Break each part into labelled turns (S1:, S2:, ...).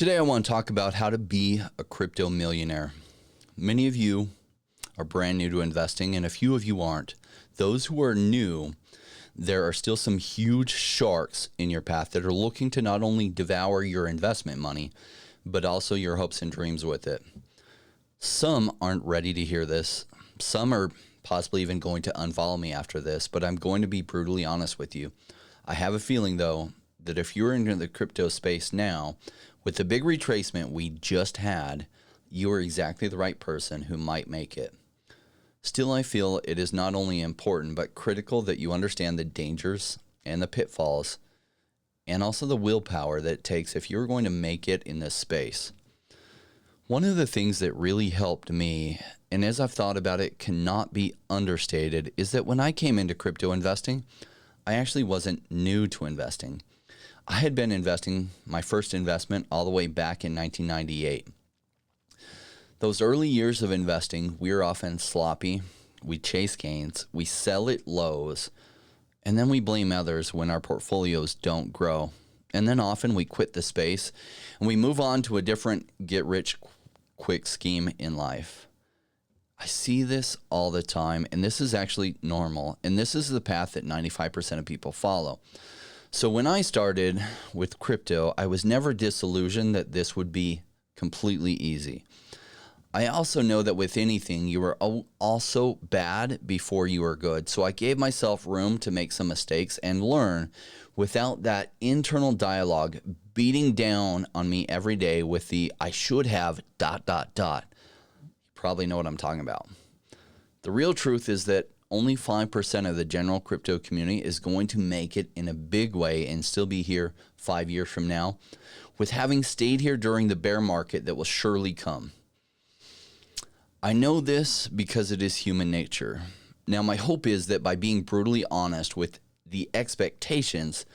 S1: Today I want to talk about how to be a crypto millionaire. Many of you are brand new to investing, and a few of you aren't. Those who are new, there are still some huge sharks in your path that are looking to not only devour your investment money, but also your hopes and dreams with it. Some aren't ready to hear this. Some are possibly even going to unfollow me after this, but I'm going to be brutally honest with you. I have a feeling, though, that if you're into the crypto space now, with the big retracement we just had, you are exactly the right person who might make it. Still, I feel it is not only important, but critical that you understand the dangers and the pitfalls, and also the willpower that it takes if you're going to make it in this space. One of the things that really helped me, and as I've thought about it, cannot be understated, is that when I came into crypto investing, I actually wasn't new to investing. I had been investing my first investment all the way back in 1998. Those early years of investing, we were often sloppy, we chase gains, we sell at lows, and then we blame others when our portfolios don't grow. And then often we quit the space and we move on to a different get-rich-quick scheme in life. I see this all the time, and this is actually normal, and this is the path that 95% of people follow. So when I started with crypto, I was never disillusioned that this would be completely easy. I also know that with anything, you are also bad before you are good. So I gave myself room to make some mistakes and learn without that internal dialogue beating down on me every day with the I should have ... You probably know what I'm talking about. The real truth is that only 5% of the general crypto community is going to make it in a big way and still be here 5 years from now, with having stayed here during the bear market that will surely come. I know this because it is human nature. Now, my hope is that by being brutally honest with the expectations,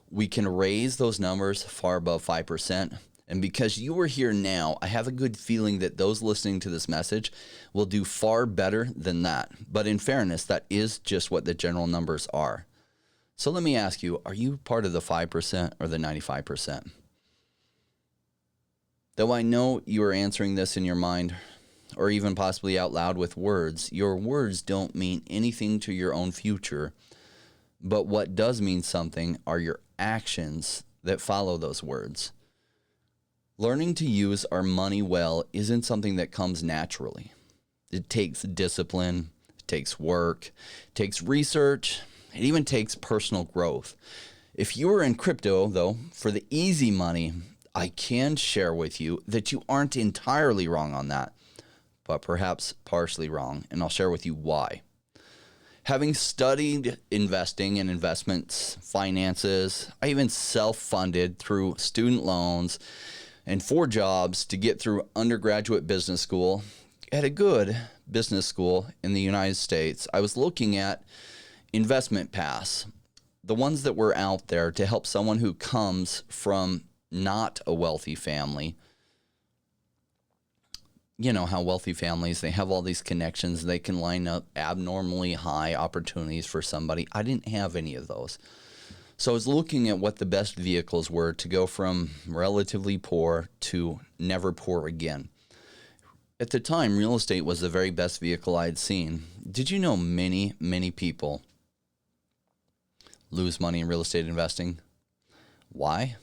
S1: we can raise those numbers far above 5%. And because you are here now, I have a good feeling that those listening to this message will do far better than that. But in fairness, that is just what the general numbers are. So let me ask you, are you part of the 5% or the 95%? Though I know you are answering this in your mind, or even possibly out loud with words, your words don't mean anything to your own future. But what does mean something are your actions that follow those words. Learning to use our money well isn't something that comes naturally. It takes discipline, it takes work, it takes research, it even takes personal growth. If you are in crypto, though, for the easy money, I can share with you that you aren't entirely wrong on that, but perhaps partially wrong, and I'll share with you why. Having studied investing and investments, finances, I even self-funded through student loans and 4 jobs to get through undergraduate business school at a good business school in the United States. I was looking at investment paths, the ones that were out there to help someone who comes from not a wealthy family. You know how wealthy families, they have all these connections. They can line up abnormally high opportunities for somebody. I didn't have any of those. So I was looking at what the best vehicles were to go from relatively poor to never poor again. At the time, real estate was the very best vehicle I had seen. Did you know many, many people lose money in real estate investing? Why?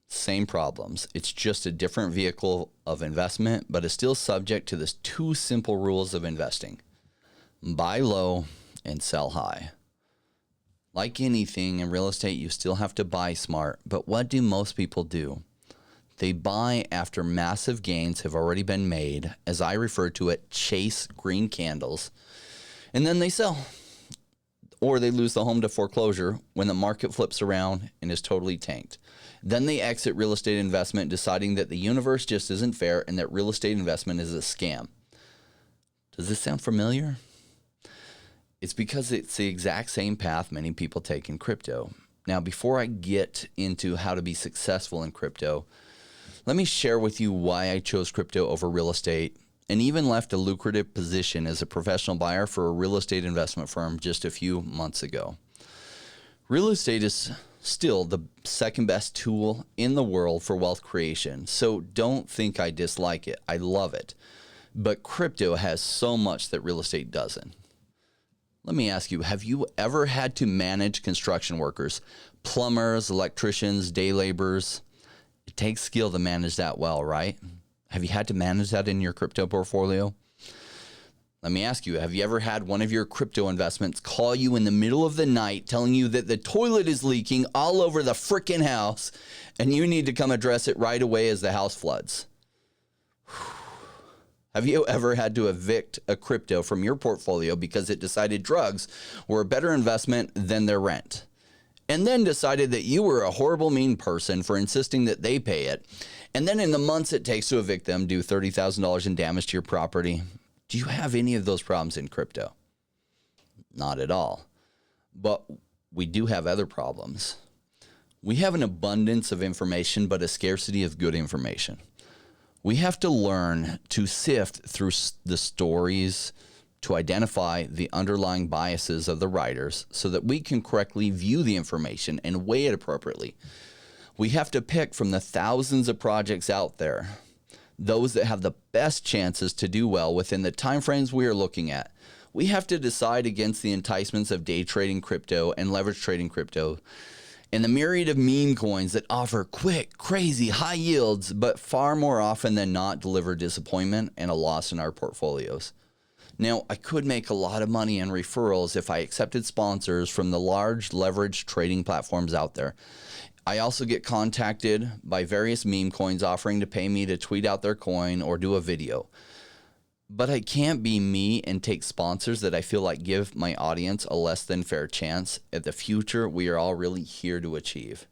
S1: Same problems. It's just a different vehicle of investment, but it's still subject to the 2 simple rules of investing. Buy low and sell high. Like anything in real estate, you still have to buy smart, but what do most people do? They buy after massive gains have already been made, as I refer to it, chase green candles, and then they sell. Or they lose the home to foreclosure when the market flips around and is totally tanked. Then they exit real estate investment, deciding that the universe just isn't fair and that real estate investment is a scam. Does this sound familiar? It's because it's the exact same path many people take in crypto. Now, before I get into how to be successful in crypto, let me share with you why I chose crypto over real estate and even left a lucrative position as a professional buyer for a real estate investment firm just a few months ago. Real estate is still the second best tool in the world for wealth creation. So don't think I dislike it. I love it. But crypto has so much that real estate doesn't. Let me ask you, have you ever had to manage construction workers, plumbers, electricians, day laborers? It takes skill to manage that well, right? Have you had to manage that in your crypto portfolio? Let me ask you, have you ever had one of your crypto investments call you in the middle of the night telling you that the toilet is leaking all over the frickin' house and you need to come address it right away as the house floods? Have you ever had to evict a crypto from your portfolio because it decided drugs were a better investment than their rent? And then decided that you were a horrible, mean person for insisting that they pay it. And then in the months it takes to evict them, do $30,000 in damage to your property. Do you have any of those problems in crypto? Not at all. But we do have other problems. We have an abundance of information, but a scarcity of good information. We have to learn to sift through the stories to identify the underlying biases of the writers so that we can correctly view the information and weigh it appropriately. We have to pick from the thousands of projects out there those that have the best chances to do well within the timeframes we are looking at. We have to decide against the enticements of day trading crypto and leverage trading crypto and the myriad of meme coins that offer quick, crazy, high yields, but far more often than not deliver disappointment and a loss in our portfolios. Now, I could make a lot of money in referrals if I accepted sponsors from the large leverage trading platforms out there. I also get contacted by various meme coins offering to pay me to tweet out their coin or do a video. But I can't be me and take sponsors that I feel like give my audience a less than fair chance at the future we are all really here to achieve.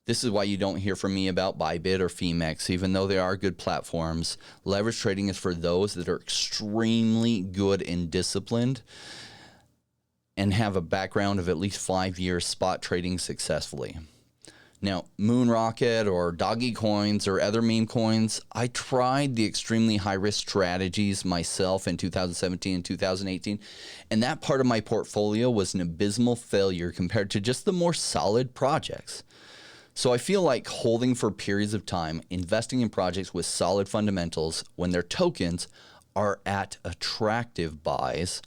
S1: This is why you don't hear from me about Bybit or Femex, even though they are good platforms. Leverage trading is for those that are extremely good and disciplined and have a background of at least 5 years spot trading successfully. Now, Moonrocket or Doggy Coins or other meme coins, I tried the extremely high-risk strategies myself in 2017 and 2018, and that part of my portfolio was an abysmal failure compared to just the more solid projects. So I feel like holding for periods of time, investing in projects with solid fundamentals when their tokens are at attractive buys,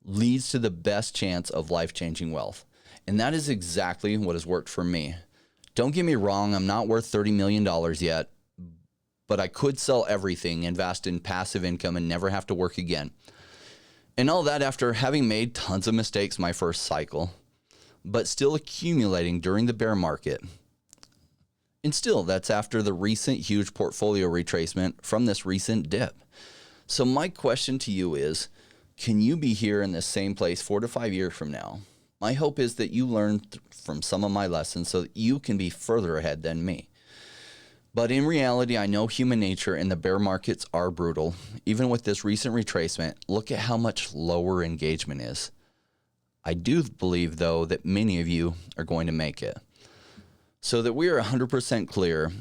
S1: leads to the best chance of life-changing wealth. And that is exactly what has worked for me. Don't get me wrong, I'm not worth $30 million yet, but I could sell everything, invest in passive income, and never have to work again. And all that after having made tons of mistakes my first cycle, but still accumulating during the bear market. And still, that's after the recent huge portfolio retracement from this recent dip. So my question to you is, can you be here in the same place 4 to 5 years from now? My hope is that you learn from some of my lessons so that you can be further ahead than me. But in reality, I know human nature and the bear markets are brutal. Even with this recent retracement, look at how much lower engagement is. I do believe, though, that many of you are going to make it. So that we are 100% clear,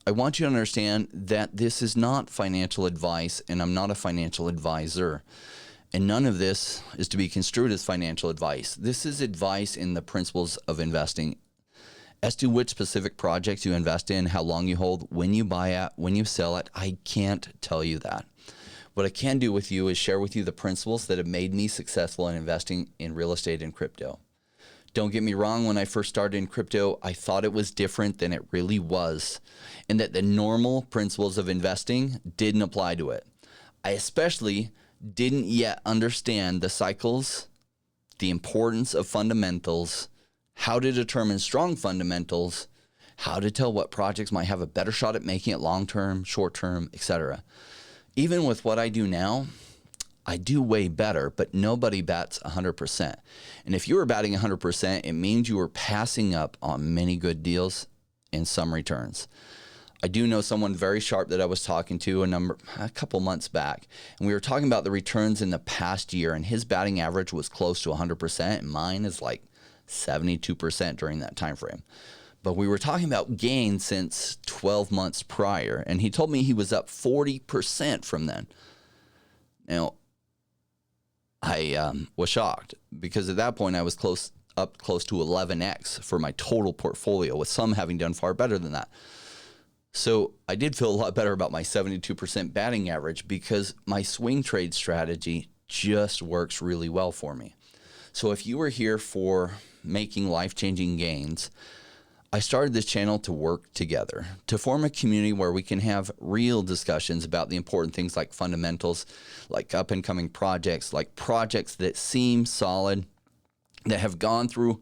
S1: I want you to understand that this is not financial advice, and I'm not a financial advisor. And none of this is to be construed as financial advice. This is advice in the principles of investing. As to which specific projects you invest in, how long you hold, when you buy it, when you sell it, I can't tell you that. What I can do with you is share with you the principles that have made me successful in investing in real estate and crypto. Don't get me wrong, when I first started in crypto, I thought it was different than it really was, and that the normal principles of investing didn't apply to it. I especially didn't yet understand the cycles, the importance of fundamentals, how to determine strong fundamentals, how to tell what projects might have a better shot at making it long-term, short-term, etc. Even with what I do now, I do way better, but nobody bats 100%. And if you were batting 100%, it means you were passing up on many good deals and some returns. I do know someone very sharp that I was talking to a couple months back, and we were talking about the returns in the past year, and his batting average was close to 100%, and mine is like 72% during that time frame. But we were talking about gains since 12 months prior, and he told me he was up 40% from then. Now, I was shocked because at that point I was close up close to 11x for my total portfolio, with some having done far better than that. So I did feel a lot better about my 72% batting average because my swing trade strategy just works really well for me. So if you are here for making life-changing gains, I started this channel to work together, to form a community where we can have real discussions about the important things like fundamentals, like up-and-coming projects, like projects that seem solid, that have gone through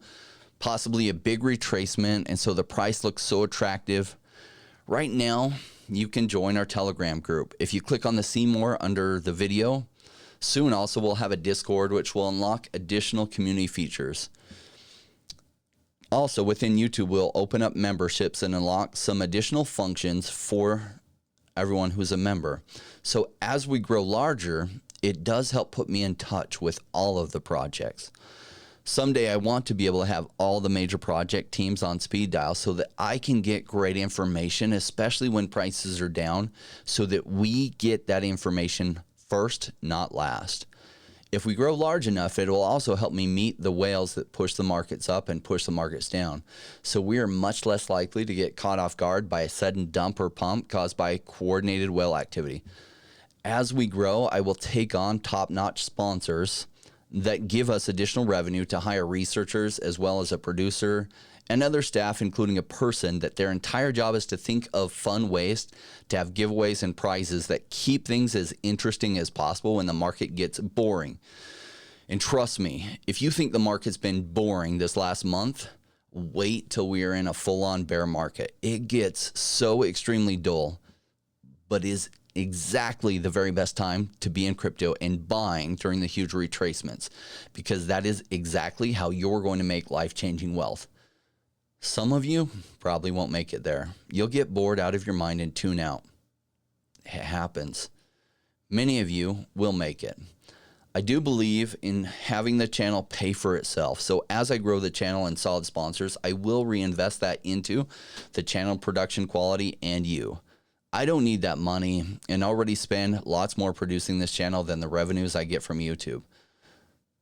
S1: possibly a big retracement, and so the price looks so attractive. Right now, you can join our Telegram group. If you click on the See More under the video, soon also we'll have a Discord which will unlock additional community features. Also, within YouTube, we'll open up memberships and unlock some additional functions for everyone who's a member. So as we grow larger, it does help put me in touch with all of the projects. Someday I want to be able to have all the major project teams on speed dial so that I can get great information, especially when prices are down, so that we get that information first, not last. If we grow large enough, it will also help me meet the whales that push the markets up and push the markets down. So we are much less likely to get caught off guard by a sudden dump or pump caused by coordinated whale activity. As we grow, I will take on top-notch sponsors that give us additional revenue to hire researchers as well as a producer and other staff, including a person that their entire job is to think of fun ways to have giveaways and prizes that keep things as interesting as possible when the market gets boring. And trust me, if you think the market's been boring this last month, wait till we are in a full-on bear market. It gets so extremely dull, but is exactly the very best time to be in crypto and buying during the huge retracements, because that is exactly how you're going to make life-changing wealth. Some of you probably won't make it there. You'll get bored out of your mind and tune out. It happens. Many of you will make it. I do believe in having the channel pay for itself. So as I grow the channel and solid sponsors, I will reinvest that into the channel production quality and you. I don't need that money and already spend lots more producing this channel than the revenues I get from YouTube.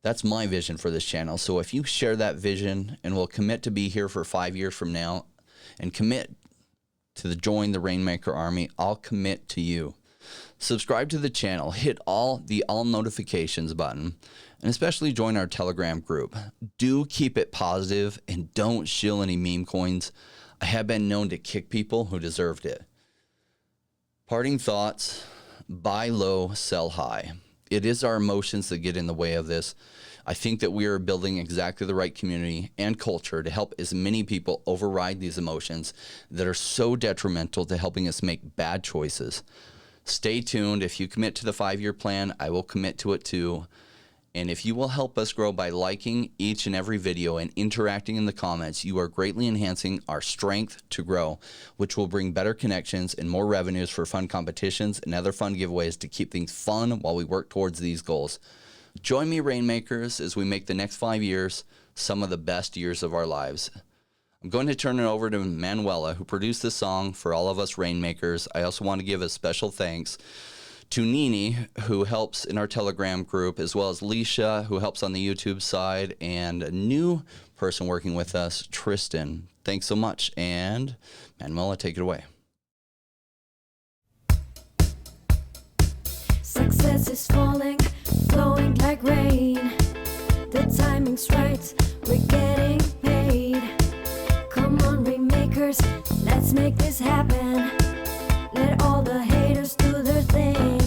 S1: That's my vision for this channel. So if you share that vision and will commit to be here for 5 years from now and commit to join the Rainmaker Army, I'll commit to you. Subscribe to the channel, hit all notifications button, and especially join our Telegram group. Do keep it positive and don't shill any meme coins. I have been known to kick people who deserved it. Parting thoughts: buy low, sell high. It is our emotions that get in the way of this. I think that we are building exactly the right community and culture to help as many people override these emotions that are so detrimental to helping us make bad choices. Stay tuned. If you commit to the 5-year plan, I will commit to it too. And if you will help us grow by liking each and every video and interacting in the comments, you are greatly enhancing our strength to grow, which will bring better connections and more revenues for fun competitions and other fun giveaways to keep things fun while we work towards these goals. Join me, Rainmakers, as we make the next 5 years some of the best years of our lives. I'm going to turn it over to Manuela, who produced this song for all of us Rainmakers. I also want to give a special thanks to Nini, who helps in our Telegram group, as well as Leisha, who helps on the YouTube side, and a new person working with us, Tristan. Thanks so much, and Manuela, take it away.
S2: Success is falling, flowing like rain. The timing's right, we're getting paid. Come on, Rainmakers, let's make this happen. Let all the haters do their thing.